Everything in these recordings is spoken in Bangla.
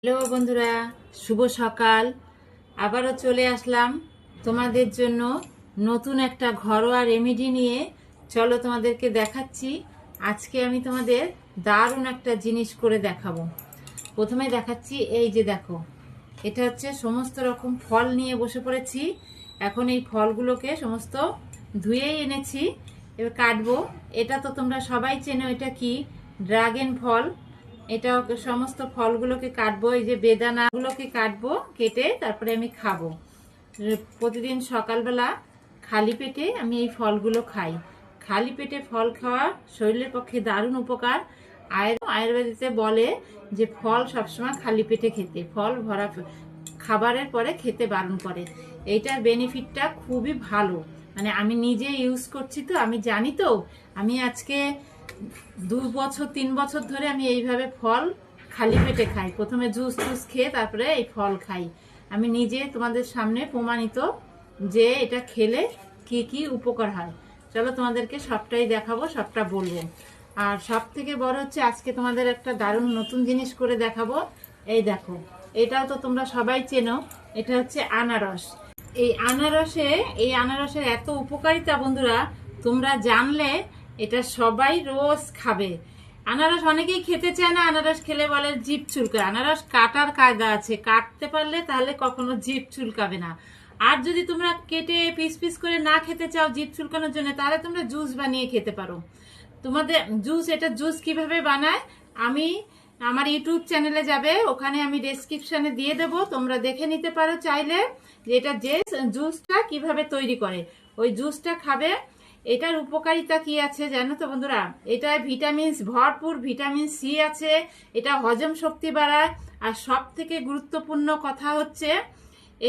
হ্যালো বন্ধুরা, শুভ সকাল। আবারও চলে আসলাম তোমাদের জন্য নতুন একটা ঘরোয়া রেমেডি নিয়ে। চলো তোমাদেরকে দেখাচ্ছি। আজকে আমি তোমাদের দারুণ একটা জিনিস করে দেখাবো। প্রথমে দেখাচ্ছি, এই যে দেখো, এটা হচ্ছে সমস্ত রকম ফল নিয়ে বসে পড়েছি। এখন এই ফলগুলোকে সমস্ত ধুয়েই এনেছি, এবার কাটবো। এটা তো তোমরা সবাই চেনো, এটা কি? ড্রাগন ফল। এটা সমস্ত ফলগুলোকে কাটবো, এই যে বেদানাগুলোকে কাটবো, কেটে তারপরে আমি খাবো। প্রতিদিন সকালবেলা খালি পেটে আমি এই ফলগুলো খাই। খালি পেটে ফল খাওয়া শরীরের পক্ষে দারুণ উপকার। আয়ুর্বেদে বলে যে ফল সবসময় খালি পেটে খেতে, ফল ভরা খাবারের পরে খেতে বারণ করে। এইটার বেনিফিটটা খুবই ভালো, মানে আমি নিজে ইউজ করছি তো আমি জানি। তো আমি আজকে 2 বছর 3 বছর ধরে আমি এইভাবে ফল খালি পেটে খাই। প্রথমে জুস খেয়ে তারপরে এই ফল খাই। আমি নিজে তোমাদের সামনে প্রমাণিত যে এটা খেলে কি কি উপকার হয়। চলো তোমাদেরকে সবটাই দেখাবো, সবটা বলবো। আর সব থেকে বড় হচ্ছে, আজকে তোমাদের একটা দারুণ নতুন জিনিস করে দেখাবো। এই দেখো, এটাও তো তোমরা সবাই চেনো, এটা হচ্ছে আনারস। এই আনারসের এত উপকারিতা বন্ধুরা তোমরা জানলে এটা সবাই রোজ খাবে। আনারস অনেকেই খেতে চায় না, আনারস খেলে বলে জিভ চুলকায়। আনারস কাটার কায়দা আছে, কাটতে পারলে তাহলে কখনো জিভ চুলকাবে না। আর যদি তোমরা কেটে পিস পিস করে না খেতে চাও জিভ চুলকানোর জন্য, তাহলে তোমরা জুস বানিয়ে খেতে পারো। তোমাদের এটা জুস কিভাবে বানায় আমি আমার ইউটিউব চ্যানেলে যাবে, ওখানে আমি ডেসক্রিপশনে দিয়ে দেবো, তোমরা দেখে নিতে পারো চাইলে যে এটা যে জুসটা কিভাবে তৈরি করে। ওই জুসটা খাবে। এটার উপকারিতা কি আছে জানো তো বন্ধুরা? এটায় ভরপুর ভিটামিন সি আছে। এটা হজম শক্তি বাড়ায়। আর সব থেকে গুরুত্বপূর্ণ কথা হচ্ছে,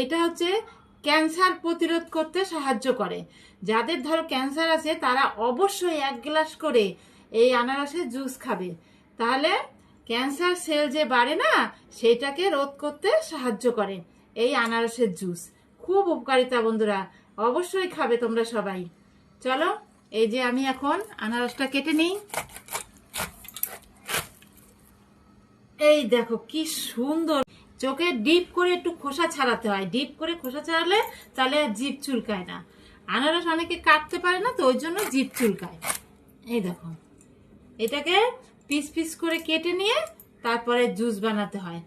এটা হচ্ছে ক্যান্সার প্রতিরোধ করতে সাহায্য করে। যাদের ধরো ক্যান্সার আছে তারা অবশ্যই 1 গ্লাস করে এই আনারসের জুস খাবে। তাহলে ক্যান্সার সেল যে বাড়ে না, সেটাকে রোধ করতে সাহায্য করে এই আনারসের জুস। খুব উপকারিতা বন্ধুরা, অবশ্যই খাবে তোমরা সবাই। চলো, এই যে আমি এখন আনারসটা কেটে নিই। এই দেখো কি সুন্দর। চোখে ডিপ করে একটু খোসা ছাড়াতে হয়, ডিপ করে খোসা ছাড়ালে তাহলে আর জিভ চুলকায় না। আনারস অনেকে কাটতে পারে না, তো ওই জন্য জিভ চুলকায়। এই দেখো, এটাকে পিস পিস করে কেটে নিয়ে তারপরে জুস বানাতে হয়।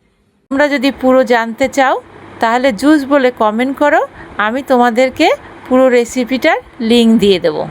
তোমরা যদি পুরো জানতে চাও তাহলে জুস বলে কমেন্ট করো, আমি তোমাদেরকে পুরো রেসিপিটার লিংক দিয়ে দেবো।